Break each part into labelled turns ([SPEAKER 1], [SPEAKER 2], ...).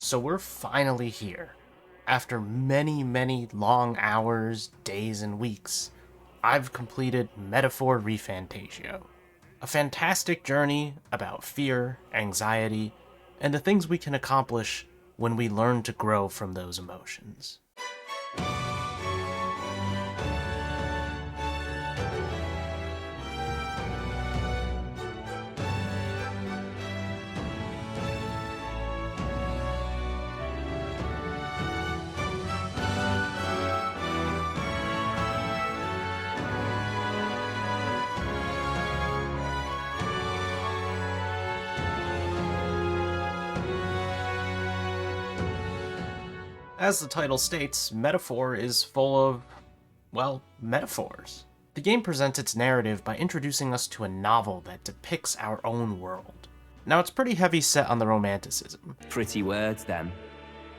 [SPEAKER 1] So we're finally here. After many long hours, days, and weeks, I've completed Metaphor Refantazio. A fantastic journey about fear, anxiety, and the things we can accomplish when we learn to grow from those emotions. As the title states, Metaphor is full of, well, metaphors. The game presents its narrative by introducing us to a novel that depicts our own world. Now, it's pretty heavy set on the romanticism.
[SPEAKER 2] Pretty words, then.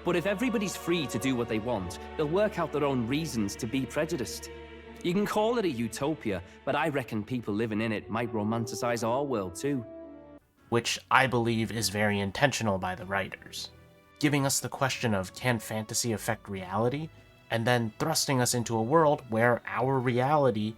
[SPEAKER 2] But if everybody's free to do what they want, they'll work out their own reasons to be prejudiced. You can call it a utopia, but I reckon people living in it might romanticize our world too.
[SPEAKER 1] Which I believe is very intentional by the writers, giving us the question of can fantasy affect reality, and then thrusting us into a world where our reality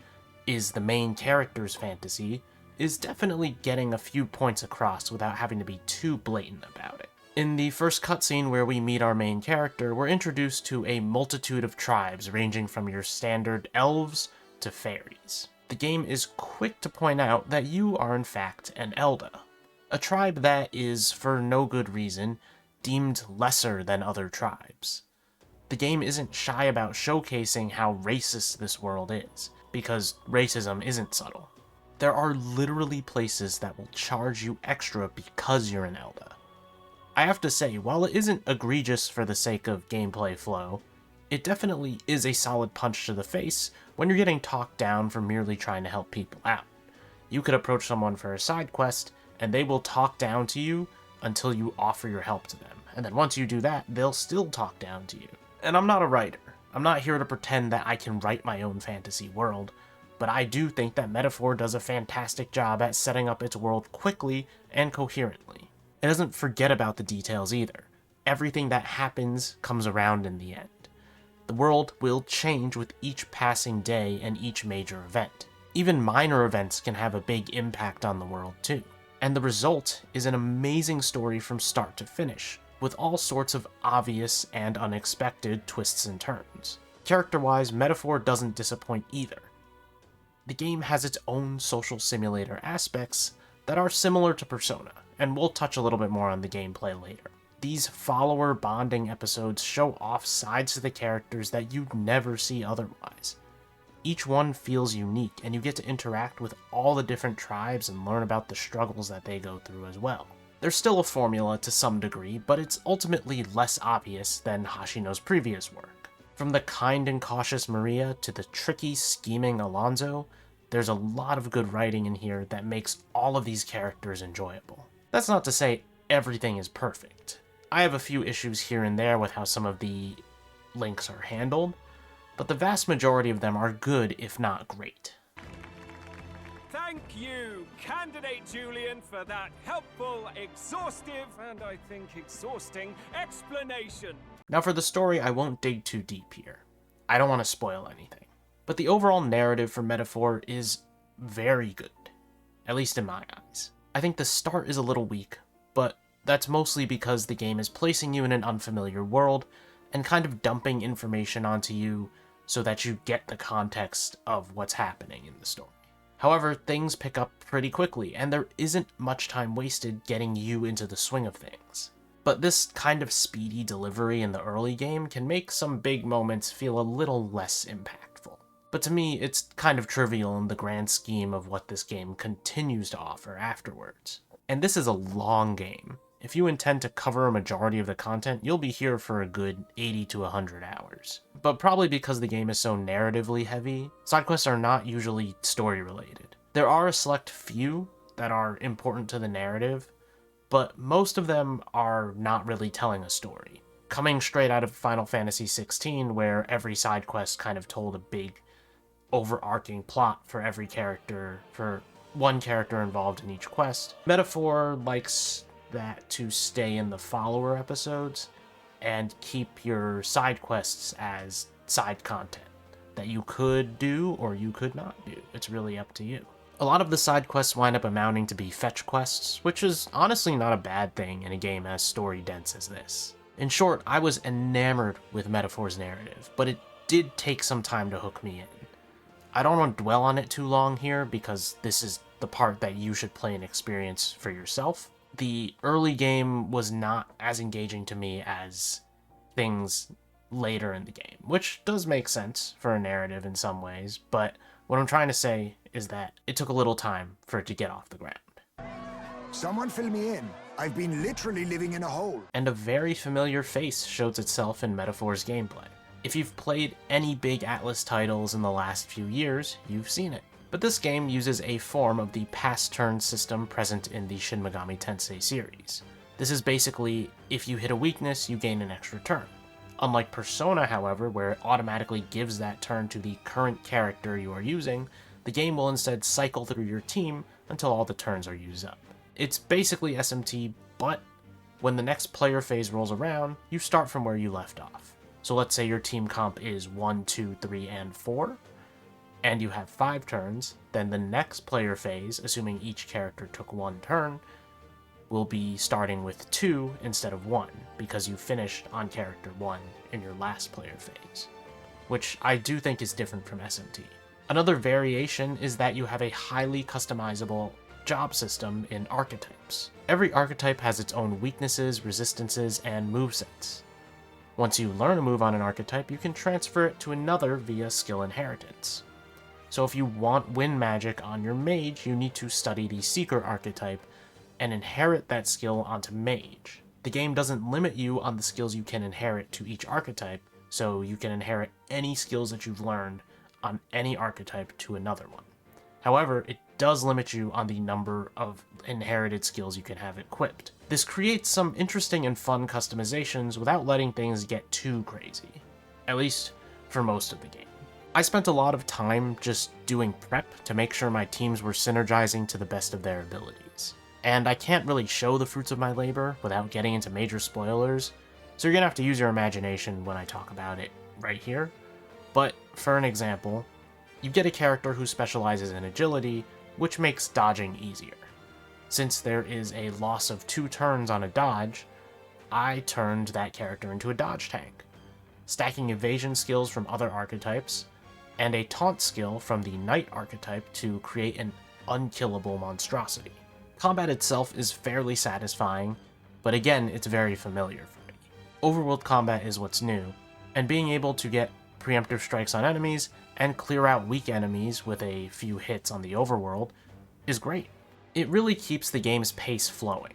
[SPEAKER 1] is the main character's fantasy, is definitely getting a few points across without having to be too blatant about it. In the first cutscene where we meet our main character, we're introduced to a multitude of tribes ranging from your standard elves to fairies. The game is quick to point out that you are in fact an Elda, a tribe that is, for no good reason, deemed lesser than other tribes. The game isn't shy about showcasing how racist this world is, because racism isn't subtle. There are literally places that will charge you extra because you're an Elda. I have to say, while it isn't egregious for the sake of gameplay flow, it definitely is a solid punch to the face when you're getting talked down for merely trying to help people out. You could approach someone for a side quest, and they will talk down to you until you offer your help to them. And then once you do that, they'll still talk down to you. And I'm not a writer. I'm not here to pretend that I can write my own fantasy world, but I do think that Metaphor does a fantastic job at setting up its world quickly and coherently. It doesn't forget about the details either. Everything that happens comes around in the end. The world will change with each passing day and each major event. Even minor events can have a big impact on the world too. And the result is an amazing story from start to finish, with all sorts of obvious and unexpected twists and turns. Character-wise, Metaphor doesn't disappoint either. The game has its own social simulator aspects that are similar to Persona, and we'll touch a little bit more on the gameplay later. These follower bonding episodes show off sides to the characters that you'd never see otherwise. Each one feels unique, and you get to interact with all the different tribes and learn about the struggles that they go through as well. There's still a formula to some degree, but it's ultimately less obvious than Hashino's previous work. From the kind and cautious Maria to the tricky, scheming Alonso, there's a lot of good writing in here that makes all of these characters enjoyable. That's not to say everything is perfect. I have a few issues here and there with how some of the links are handled, but the vast majority of them are good, if not great.
[SPEAKER 3] Thank you, Candidate Julian, for that helpful, exhaustive, and I think exhausting explanation.
[SPEAKER 1] Now for the story, I won't dig too deep here. I don't want to spoil anything. But the overall narrative for Metaphor is very good, at least in my eyes. I think the start is a little weak, but that's mostly because the game is placing you in an unfamiliar world and kind of dumping information onto you so that you get the context of what's happening in the story. However, things pick up pretty quickly, and there isn't much time wasted getting you into the swing of things. But this kind of speedy delivery in the early game can make some big moments feel a little less impactful. But to me, it's kind of trivial in the grand scheme of what this game continues to offer afterwards. And this is a long game. If you intend to cover a majority of the content, you'll be here for a good 80 to 100 hours. But probably because the game is so narratively heavy, side quests are not usually story related. There are a select few that are important to the narrative, but most of them are not really telling a story. Coming straight out of Final Fantasy XVI, where every side quest kind of told a big, overarching plot for every character, for one character involved in each quest, Metaphor likes that to stay in the follower episodes and keep your side quests as side content that you could do or you could not do. It's really up to you. A lot of the side quests wind up amounting to be fetch quests, which is honestly not a bad thing in a game as story dense as this. In short, I was enamored with Metaphor's narrative, but it did take some time to hook me in. I don't want to dwell on it too long here because this is the part that you should play and experience for yourself. The early game was not as engaging to me as things later in the game, which does make sense for a narrative in some ways, but what I'm trying to say is that it took a little time for it to get off the ground.
[SPEAKER 4] Someone fill me in. I've been literally living in a hole.
[SPEAKER 1] And a very familiar face shows itself in Metaphor's gameplay. If you've played any big Atlus titles in the last few years, you've seen it. But this game uses a form of the pass-turn system present in the Shin Megami Tensei series. This is basically, if you hit a weakness, you gain an extra turn. Unlike Persona, however, where it automatically gives that turn to the current character you are using, the game will instead cycle through your team until all the turns are used up. It's basically SMT, but when the next player phase rolls around, you start from where you left off. So let's say your team comp is 1, 2, 3, and 4, and you have 5 turns, then the next player phase, assuming each character took 1 turn, will be starting with 2 instead of 1, because you finished on character 1 in your last player phase, which I do think is different from SMT. Another variation is that you have a highly customizable job system in archetypes. Every archetype has its own weaknesses, resistances, and movesets. Once you learn a move on an archetype, you can transfer it to another via skill inheritance. So if you want wind magic on your mage, you need to study the seeker archetype and inherit that skill onto mage. The game doesn't limit you on the skills you can inherit to each archetype, so you can inherit any skills that you've learned on any archetype to another one. However, it does limit you on the number of inherited skills you can have equipped. This creates some interesting and fun customizations without letting things get too crazy, at least for most of the game. I spent a lot of time just doing prep to make sure my teams were synergizing to the best of their abilities. And I can't really show the fruits of my labor without getting into major spoilers, so you're gonna have to use your imagination when I talk about it right here. But for an example, you get a character who specializes in agility, which makes dodging easier. Since there is a loss of 2 turns on a dodge, I turned that character into a dodge tank, stacking evasion skills from other archetypes, and a taunt skill from the knight archetype to create an unkillable monstrosity. Combat itself is fairly satisfying, but again, it's very familiar for me. Overworld combat is what's new, and being able to get preemptive strikes on enemies and clear out weak enemies with a few hits on the overworld is great. It really keeps the game's pace flowing.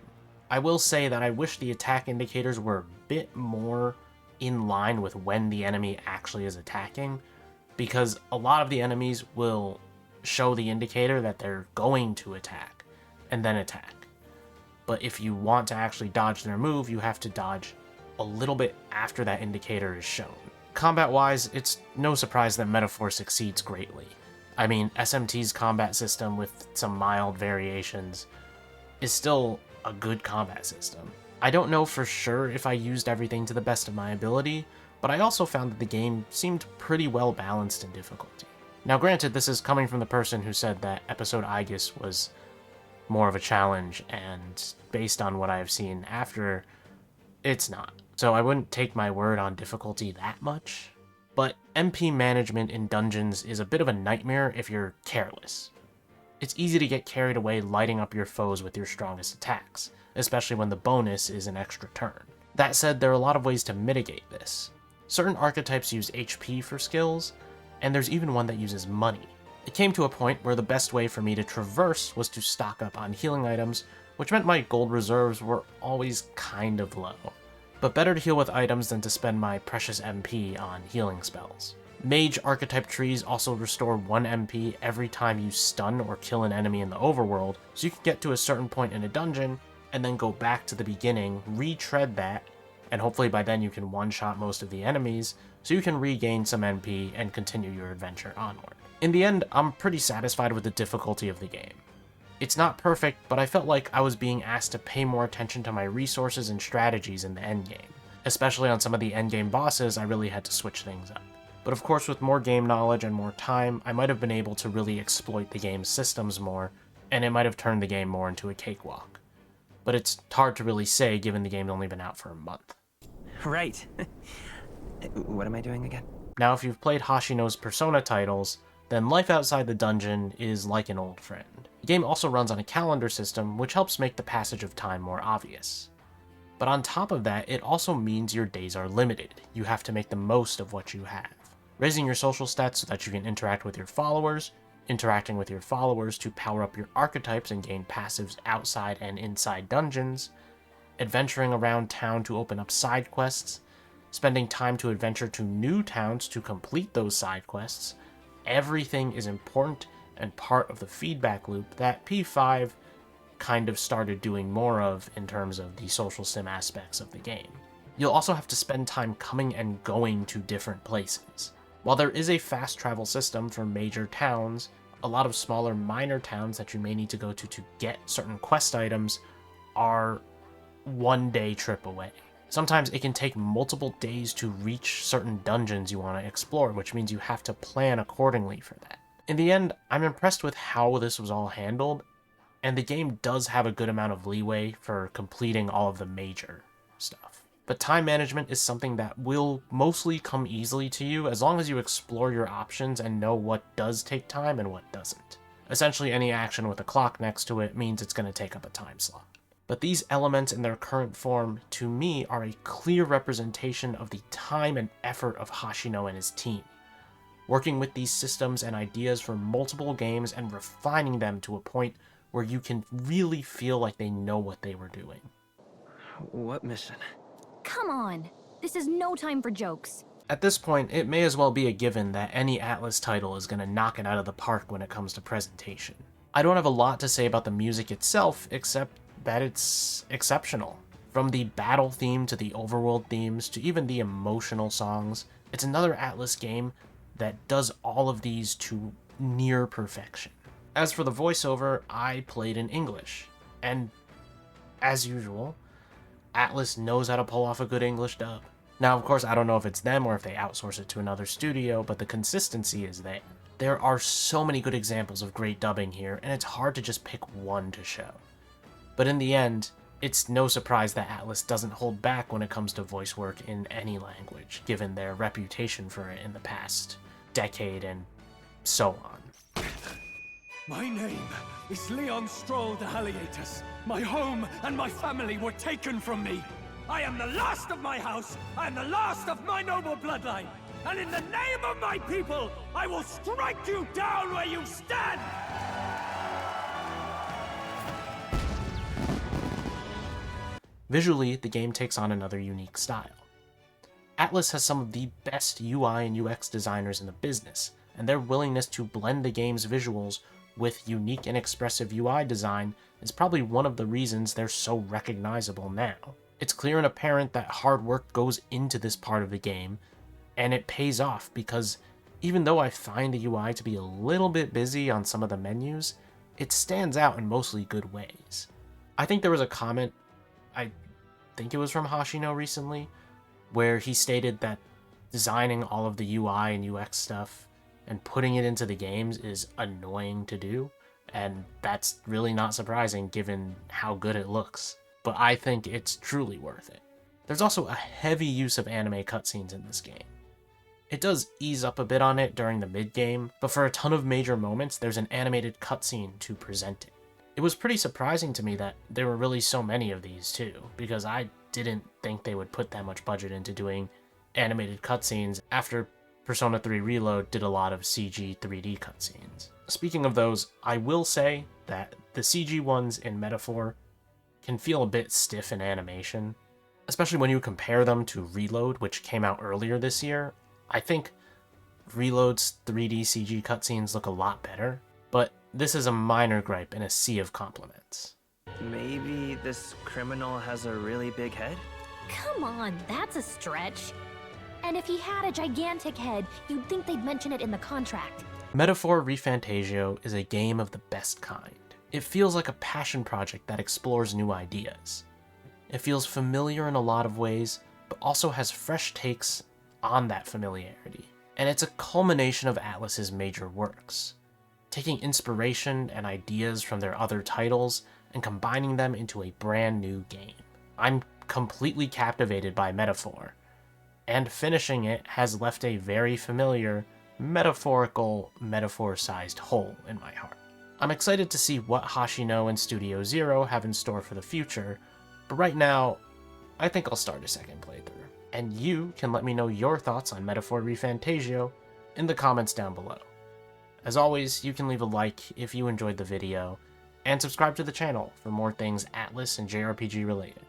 [SPEAKER 1] I will say that I wish the attack indicators were a bit more in line with when the enemy actually is attacking, because a lot of the enemies will show the indicator that they're going to attack, and then attack. But if you want to actually dodge their move, you have to dodge a little bit after that indicator is shown. Combat-wise, it's no surprise that Metaphor succeeds greatly. I mean, SMT's combat system with some mild variations is still a good combat system. I don't know for sure if I used everything to the best of my ability, but I also found that the game seemed pretty well balanced in difficulty. Now granted, this is coming from the person who said that episode Aegis was more of a challenge, and based on what I've seen after, it's not. So I wouldn't take my word on difficulty that much. But MP management in dungeons is a bit of a nightmare if you're careless. It's easy to get carried away lighting up your foes with your strongest attacks, especially when the bonus is an extra turn. That said, there are a lot of ways to mitigate this. Certain archetypes use HP for skills, and there's even one that uses money. It came to a point where the best way for me to traverse was to stock up on healing items, which meant my gold reserves were always kind of low. But better to heal with items than to spend my precious MP on healing spells. Mage archetype trees also restore 1 MP every time you stun or kill an enemy in the overworld, so you can get to a certain point in a dungeon, and then go back to the beginning, retread that, and hopefully by then you can one-shot most of the enemies, so you can regain some MP and continue your adventure onward. In the end, I'm pretty satisfied with the difficulty of the game. It's not perfect, but I felt like I was being asked to pay more attention to my resources and strategies in the endgame. Especially on some of the endgame bosses, I really had to switch things up. But of course, with more game knowledge and more time, I might have been able to really exploit the game's systems more, and it might have turned the game more into a cakewalk. But it's hard to really say given the game's only been out for a month.
[SPEAKER 5] Right. What am I doing again?
[SPEAKER 1] Now, if you've played Hashino's Persona titles, then life outside the dungeon is like an old friend. The game also runs on a calendar system, which helps make the passage of time more obvious. But on top of that, it also means your days are limited. You have to make the most of what you have. Raising your social stats so that you can interact with your followers, interacting with your followers to power up your archetypes and gain passives outside and inside dungeons, adventuring around town to open up side quests, spending time to adventure to new towns to complete those side quests. Everything is important and part of the feedback loop that P5 kind of started doing more of in terms of the social sim aspects of the game. You'll also have to spend time coming and going to different places. While there is a fast travel system for major towns, a lot of smaller minor towns that you may need to go to get certain quest items are one-day trip away. Sometimes it can take multiple days to reach certain dungeons you want to explore, which means you have to plan accordingly for that. In the end, I'm impressed with how this was all handled, and the game does have a good amount of leeway for completing all of the major stuff. But time management is something that will mostly come easily to you as long as you explore your options and know what does take time and what doesn't. Essentially, any action with a clock next to it means it's going to take up a time slot. But these elements in their current form, to me, are a clear representation of the time and effort of Hashino and his team, working with these systems and ideas for multiple games and refining them to a point where you can really feel like they know what they were doing.
[SPEAKER 5] What mission?
[SPEAKER 6] Come on! This is no time for jokes.
[SPEAKER 1] At this point, it may as well be a given that any Atlus title is going to knock it out of the park when it comes to presentation. I don't have a lot to say about the music itself, except that it's exceptional. From the battle theme to the overworld themes to even the emotional songs, it's another Atlus game that does all of these to near perfection. As for the voiceover, I played in English, and as usual, Atlus knows how to pull off a good English dub. Now, of course, I don't know if it's them or if they outsource it to another studio, but the consistency is there. There are so many good examples of great dubbing here, and it's hard to just pick one to show. But in the end, it's no surprise that Atlus doesn't hold back when it comes to voice work in any language, given their reputation for it in the past decade and so on.
[SPEAKER 3] My name is Leon Stroll de Halietas. My home and my family were taken from me. I am the last of my house. I am the last of my noble bloodline. And in the name of my people, I will strike you down where you stand!
[SPEAKER 1] Visually, the game takes on another unique style. Atlus has some of the best UI and UX designers in the business, and their willingness to blend the game's visuals with unique and expressive UI design is probably one of the reasons they're so recognizable now. It's clear and apparent that hard work goes into this part of the game, and it pays off because even though I find the UI to be a little bit busy on some of the menus, it stands out in mostly good ways. I think there was a comment, I think it was from Hashino recently, where he stated that designing all of the UI and UX stuff and putting it into the games is annoying to do, and that's really not surprising given how good it looks, but I think it's truly worth it. There's also a heavy use of anime cutscenes in this game. It does ease up a bit on it during the mid-game, but for a ton of major moments, there's an animated cutscene to present it. It was pretty surprising to me that there were really so many of these too, because I didn't think they would put that much budget into doing animated cutscenes after Persona 3 Reload did a lot of CG 3D cutscenes. Speaking of those, I will say that the CG ones in Metaphor can feel a bit stiff in animation, especially when you compare them to Reload, which came out earlier this year. I think Reload's 3D CG cutscenes look a lot better, but this is a minor gripe in a sea of compliments.
[SPEAKER 5] Maybe this criminal has a really big head?
[SPEAKER 6] Come on, that's a stretch. And if he had a gigantic head, you'd think they'd mention it in the contract.
[SPEAKER 1] Metaphor Refantazio is a game of the best kind. It feels like a passion project that explores new ideas. It feels familiar in a lot of ways, but also has fresh takes on that familiarity. And it's a culmination of Atlus's major works, taking inspiration and ideas from their other titles and combining them into a brand new game. I'm completely captivated by Metaphor, and finishing it has left a very familiar, metaphorical, metaphor-sized hole in my heart. I'm excited to see what Hashino and Studio Zero have in store for the future, but right now, I think I'll start a second playthrough. And you can let me know your thoughts on Metaphor Refantazio in the comments down below. As always, you can leave a like if you enjoyed the video, and subscribe to the channel for more things Atlus and JRPG related.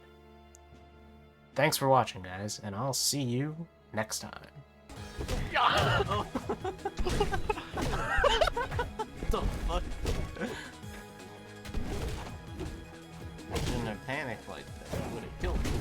[SPEAKER 1] Thanks for watching, guys, and I'll see you next time. The fuck? I shouldn't have panicked like that. I would have killed me.